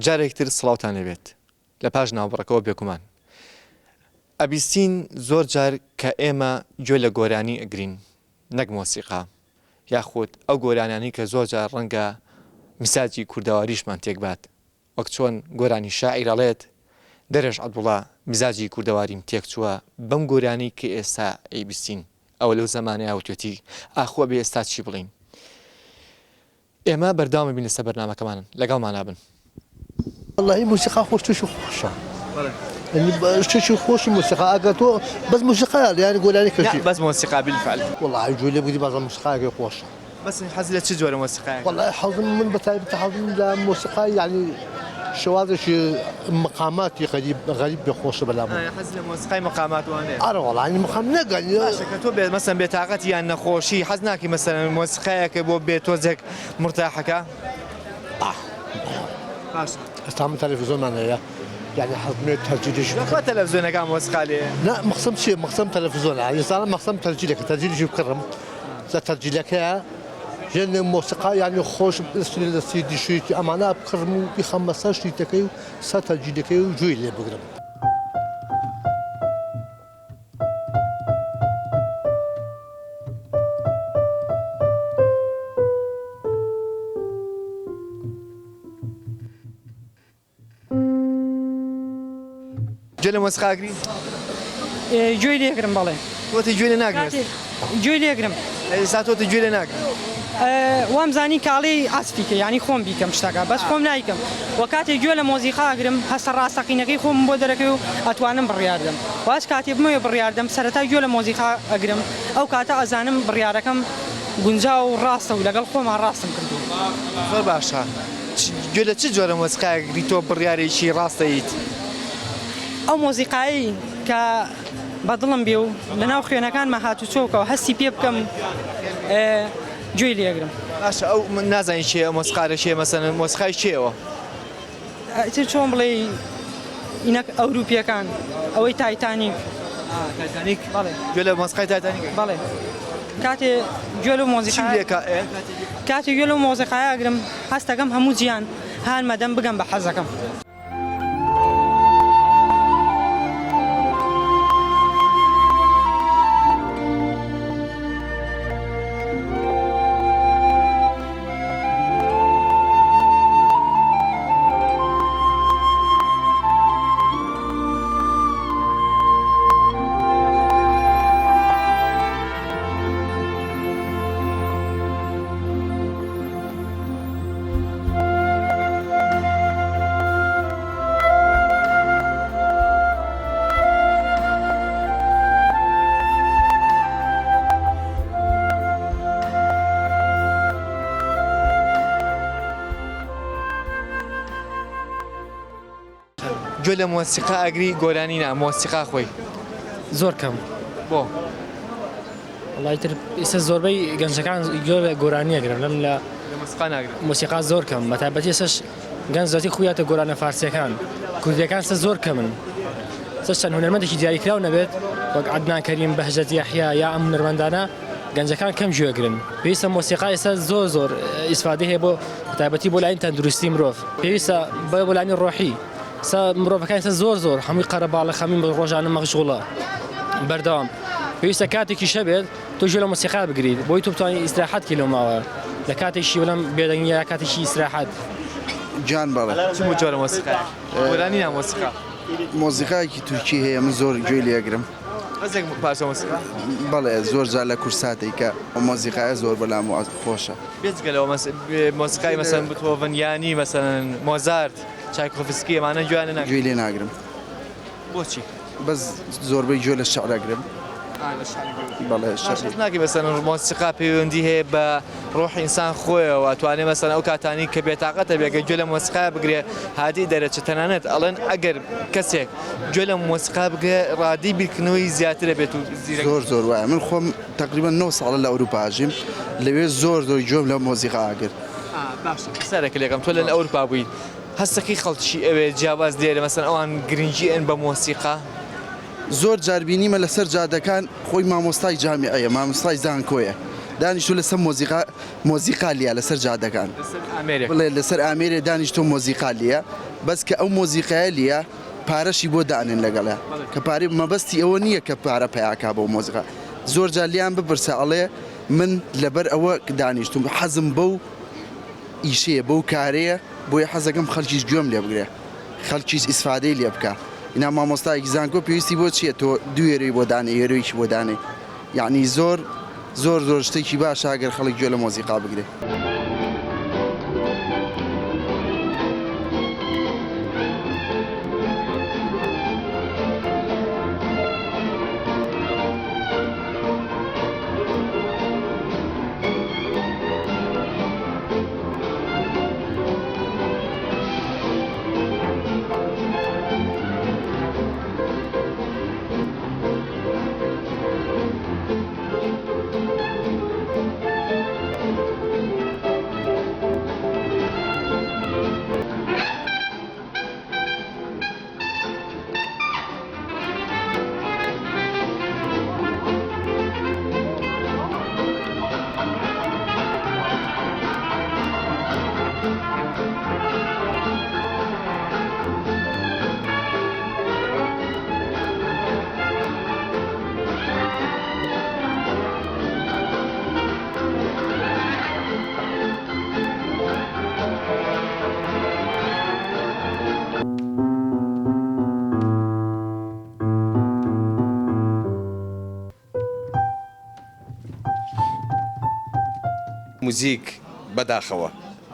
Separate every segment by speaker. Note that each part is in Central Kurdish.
Speaker 1: جارێکتر سڵاوتان لەبێت لە پاش ناوبڕەکەەوە بێکومان. ئەبیستین زۆر جار کە ئێمە گوێ لە گۆرانی ئەگرین نەک مۆسیقا یاخود ئەو گۆرانانی کە زۆر جار ڕەنگە میساجی کوردەواریشمان تێکبات وەک چۆن گۆرانی شاعیرەڵێت دەرەش عەبدوڵڵا میزاجی کوردەواریم تێک چووە بەم گۆرانی کە ئێستا ئەیبیستین ئەوە لەو زەمانەیە وتێتی ئاخوە بێ ئێستا چی بڵین. ئێمە بەرداوامە بین لەسەر بەرنامەکەمان لەگەڵمان نابن.
Speaker 2: والله موسیقا خۆش تووشی خۆشە شتێکی خۆشی موسیقا ئەگەر تۆ بەس موسیقا یانی گۆرانی کەشی
Speaker 1: بەس مۆسیقا بالفعل
Speaker 2: والله گوێ لێ بگری بازە موسیقاکێ خۆشە.
Speaker 1: بەس حەزی لە چ جۆرە مۆسیقایە؟
Speaker 2: والله حەزم من بەتایبەتی حەزم لە موسیقا یعنی شوازێکی مقاماتی غەریب بێ خۆشە بەلام.
Speaker 1: حەزی لە مۆسیقای مقامات وانەیە؟
Speaker 2: ئەرە والله ینی مقام نەگەنی.
Speaker 1: باشە کە تۆ مەسەن بێتاقەت یان نەخۆشی حەز ناکەی مەسەلەن مۆسیقایەکە بۆ بێ تۆزێک مرتاحەکە؟ باشە.
Speaker 2: ئێستا من تەلەڤیزۆنمان هەیە يعني حزمێت تەرجیلش
Speaker 1: لەخوا تەلەڤیزۆنەکان مۆسیقا لێ؟
Speaker 2: نا مەقسەم چییە؟ مەقسەم تەلەڤیزۆنە ئێستا مەقسەم تەرجیلەکە تەرجیلشی بکڕم لە تەرجیلەکەیە ژێن مۆسیقا یعنی خۆش لە سیدیشیتی ئەمانە بکڕم و بیخەمە سەر شیتەکەی و سەر تەرجیلەکەی و گوێی لێ بگرم.
Speaker 1: گوێ لە مۆسیقاگری؟
Speaker 3: گوێی لێگرم بەڵێ.
Speaker 1: تۆتی گوێ لێ ناگرێت؟
Speaker 3: گوێی لێگرم.
Speaker 1: ئێستا تۆتی گوێ لێ ناگرێت؟
Speaker 3: وام زانی کاڵی ئاسفیکە یعنی خۆم بیکەم شتەکە بەس خۆم نایکەم وە کاتێک گوێ لە مۆزیقاگرم هەستە ڕاستەقینەکەی خۆم بۆ دەرەکەی و ئەتوانم بڕیاردەم واش کاتێ بمەوێ بڕیاردەم سەرەتا گوێ لە مۆزیقا ئەگرم ئەو کاتە ئەزانم بڕیارەکەم گونجا و ڕاستە و لەگەڵ خۆمان ڕاستم کردو.
Speaker 1: زۆر باشە. گوێ لە چ جۆرە مۆسیقاگری تۆ بڕیارێکی ڕاستەیت؟
Speaker 3: ئەو مۆزیقایی کە بەدڵم بێ و لەناو خوێنەکانمە هاتو چۆکەوە هەستی پێ بکەم گوێی لێگرم.
Speaker 1: باشە ئەو نازانین چێ مۆسیقارە چێ مەسەلەن مۆسیقای چێەوە؟
Speaker 3: ئیتر چۆن بڵێ ئینەک ئەوروپیەکان ئەوەی تایتانیک.
Speaker 1: تایتانیک؟
Speaker 3: بەڵێ.
Speaker 1: گوێ لە مۆسیقای تایتانیک؟
Speaker 3: بەڵێ. کاتێ گوێ لە مۆزیقا کاتێ گوێ لە مۆزیقایە ئەگرم هەست دەکەم هەموو جیان هان مەدەم بگەم بە حەزەکەم. گوێ لە مۆسیقا ئەگری گۆرانی نا مۆسیقا خۆی
Speaker 4: زۆر کەم.
Speaker 1: بۆ؟
Speaker 4: وڵای تر ئێستا زۆربەی گەنجەکان گوێ لە گۆرانی ئەگرن لەم لە
Speaker 1: مۆسیقا ناگرن.
Speaker 4: مۆسیقا زۆر کەم بەتایبەتی ئێستاش گەنج زۆرتی خویاتە گۆرانە فارسیەکان کوردیەکان سە زۆر کەمن سەر چەند هونەرمەندێکی دیاریکراو نەبێت وەک عەدنان کەریم بەهجەت یەحیا یا ئەم هونەرمەندانە گەنجەکان کەم گوێگرن. پێویستە مۆسیقا ئێستا زۆر ئیسفادە هەیە بۆ بەتایبەتی بۆ لایەن تەندروستی مرۆڤ پێویستە بۆ لایەنی ڕۆحی مرۆڤەکان زۆر هەمووی قەرەباڵە خەمین بە ڕۆژانە مەخشغوڵە بەردەوام پێویستە کاتێکی شەبێت تۆ گوێ لە مۆسیقا بگریت بۆی تۆ بتوانیت ئیستراحەتکی لەو ماوە لە کاتێکی وەڵام بێدەنگی یا کاتێکی ئیستراحەت.
Speaker 5: جان بەڵێ
Speaker 1: چ جۆرە مۆسیقا؟ گۆرانی نا مۆسیقا؟
Speaker 5: مۆزیقایەکی تورکی هەیە من زۆر گوێ لێگرم.
Speaker 1: ڕزێک پارچە مۆسیقا؟
Speaker 5: بەڵێ زۆر جار لە کورساتێک کە مۆزیقایە زۆر بەلام و خۆشە.
Speaker 1: بێجگەلەوە مۆسیقای مەسەن بتۆڤن یانی مەسەن مۆزارت چایکۆفسکی ئەمانە گوێیان ناگرن؟
Speaker 5: گوێ لێ ناگرم.
Speaker 1: بۆچی؟
Speaker 5: بەس زۆربەی گوێ لە شەعرەگرم. بەڵێ
Speaker 1: شەعر ناکەی مەسەن مۆسیقا پەیوەندی هەیە بە ڕۆحی ئینسان خۆیەوە ئەتوانێت مەسەن ئەو کاتانی کە بێتاقەتە بێگە گوێ لە مۆسیقا بگرێ هادی دەرەچێت تەنانەت ئەڵێن ئەگەر کەسێک گوێ لە مۆسیقا بگرێ ڕادی بیرکردنەوەی زیاترە بێت و
Speaker 5: زۆر وایە من خۆم تقریبا 9 ساڵە لە ئەوروپا ژیم لەوێ زۆر گوێم لە مۆزیقا ئاگرت.
Speaker 1: باشە سەرێک لێکم تۆ لە ئەوروپا بوویت هەستەکەی خەڵکی ئەوێ جیاواز دێرە مەسەن ئەوان گرنگی ئەن بە مۆسیقا؟
Speaker 5: زۆر جاربینیمە لەسەر جادەکان خۆی مامۆستای جامیعەیە مامۆستای زانکۆیە دانیشتو لەسەر مۆزیقالیە لەسەر جادەکان بڵێ لەسەر ئامێرێ دانیشتۆ مۆزیقالیە بەس کە ئەو مۆزیقایە لیە پارەشی بۆ دانێن لەگەڵە کە پارێ مەبەستی ئەوە نییە کە پارە پیاکا بۆ مۆزیقا زۆر جار لیان بپرسە ئەڵێ من لەبەر ئەوە دانیشتم حەزم بەو ئیشەیە بەو کارەیە بۆیە حەزەکەم خەڵکیش گوێم لێ بگرێ خەڵکیش ئیسفادەی لێ بکە اینا مامۆستایەکی زانکۆ پێویستی بۆ چییە تۆ دوێرەی بۆ دانێ هێرۆیکی بۆ دانێ یعنی زۆر شتێکی باشە ئەگەر خەڵک گوێ لە مۆزیقا بگرێ
Speaker 6: موزیک بەداخەوە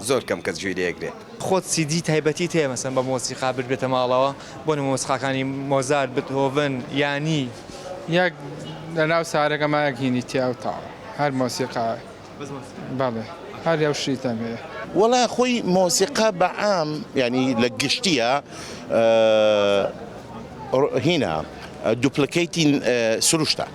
Speaker 6: زۆر کەم کەس گوێی لێگرێ
Speaker 1: خۆت سیدی تایبەتی تەیە مەسەن بە مۆسیقا ببرێتە ماڵەوە بۆ مۆسیقاکانی مۆزار بتهۆڤن یانی
Speaker 7: یەک لەناو سارەکەمایەک هینی تیا و تاوە هەر مۆسیقا بەڵێ هەر یو شریتەم هەیە
Speaker 8: وڵا خۆی مۆسیقا بەعام ینی لە گشتیە هینە دوپلیکیتین سروشتە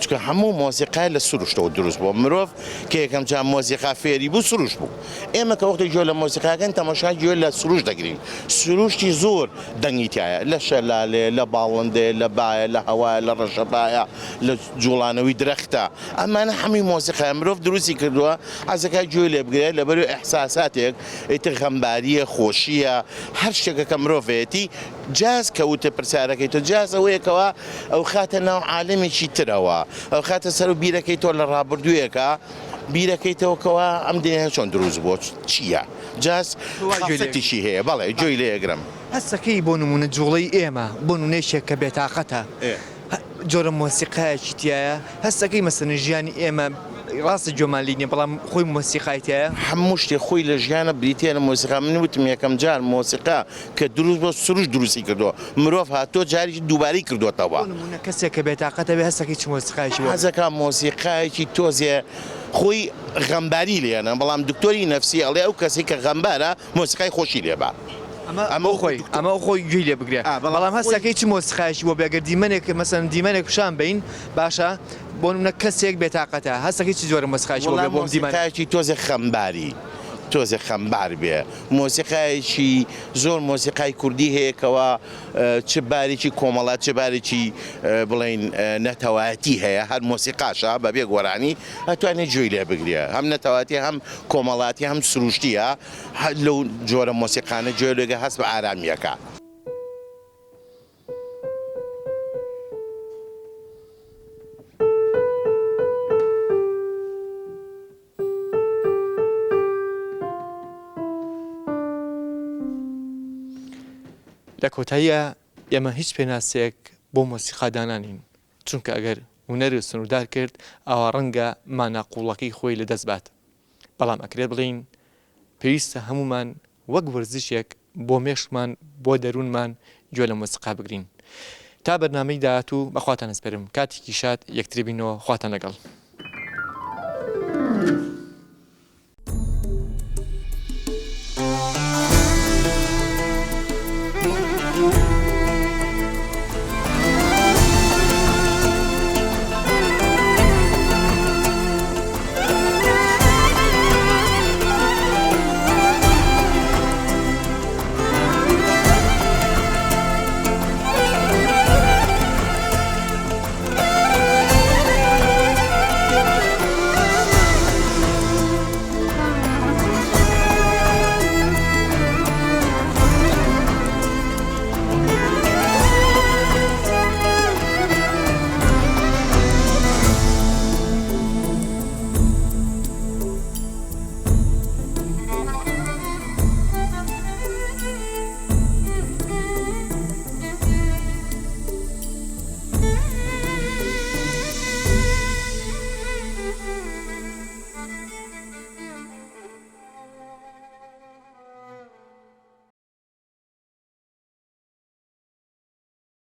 Speaker 8: چکە هەموو مۆسیقای لە سروشتەوە دروست بوو مرۆڤ کە یەکەم جار مۆسیقا فێری بوو سروش بوو ئێمە کە وەختی گوێ لە مۆسیقاکەن تەماشای گوێ لە سروش دەگرین سروشتی زۆر دەنگیتایە لە شەلالێ لە باڵندێ لە بایە لە هەوایە لە ڕەشەبایە لە جوڵانەوەی درەختە ئەمانە هەمووی مۆسیقای مرۆڤ دروستی کردووە حەزەکە گوێ لێ بگرێت لەبەر ئەحساساتێک ئیتر غەمباریە خۆشیە هەر شتێکە کە مرۆڤێتی جاز کەوتە پرسیارەکەی تۆ جاز ئەوەیەکەوە ئەو خاتە ناو عالەمێکی ترەوە ئەو خاتە سەر و بیرەکەی تۆ لە ڕابردوویەکە بیرەکەیتەوەکەوە ئەم دنیا چۆن دروست بووە چییە؟ جاز خاصەتیشی هەیە بەڵێ گوێی لێ ئەگرم
Speaker 1: هەستەکەی بۆ نمونە جوڵەی ئێمە بۆ نونێشێک کە بێتاقەتە جۆرە مۆسیقایەکی تایە هەستەکەی مەسەن ژیانی ئێمە ڕاستە جۆمالی نیە بەڵام خۆی مۆسیقایتەیە
Speaker 8: هەموو شتێک خۆی لە ژیانە بریتە لە مۆسیقا من وتم یەکەم جار مۆسیقا کە دروست بۆ سروش دروستی کردووە مرۆڤ هاتۆ جاریی دووبارەی کردوتەوە
Speaker 1: کەسێک کە بێتاقەتە بێ هەستەکەی چ مۆسیقایکی
Speaker 8: حەزەکە مۆسیقایەکی تۆزێ خۆی غەمباری لێنە بەڵام دکتۆری نەفسی ئەڵێ ئەو کەسی کە غەمبارە مۆسیقای خۆشی لێبا
Speaker 1: ئەمە خۆی گوێی لێ بگرێ بەڵام هەستەکەی چ مۆسیقایشی بۆ بێگەر دیمەنێک مەسەن دیمەنێک پیشان بین باشە بۆ نمونە کەسێک بێتاقەتە هەستەکەی چ جۆرە مۆسیقایشی بۆ بێ بۆم دیمەنێکی
Speaker 8: تۆزێ خەمباری تۆزێ خەمبار بێ مۆسیقایکی زۆر مۆسیقای کوردی هەیەکەوە چ بارێکی کۆمەڵات چ بارێکی بڵین نەتەوایەتی هەیە هەر مۆسیقاشە بەبێ گۆرانی ئەتوانێت گوێی لێ بگرێ هەم نەتەواتی هەم کۆمەڵاتی هەم سروشتیە لەو جۆرە مۆسیقانە گوێ لێگە هەست بە ئارامیەکە.
Speaker 1: لە کۆتاییە ئێمە هیچ پێناسێک بۆ مۆسیقادانانین چونکە ئەگەر هونەری سنوردار کرد ئەوە ڕەنگە ماناقوڵەکەی خۆی لەدەست بات بەڵام ئەکرێت بڵین پێویستە هەمومان وەک وەرزشێک بۆ مێشمان بۆ دەروونمان گوێ لە مۆسیقا بگرین تا بەرنامەی داهاتوو بەخواتان ئەسپەرم کاتێکی شاد یەکتری بینەوە خواتان لەگەڵ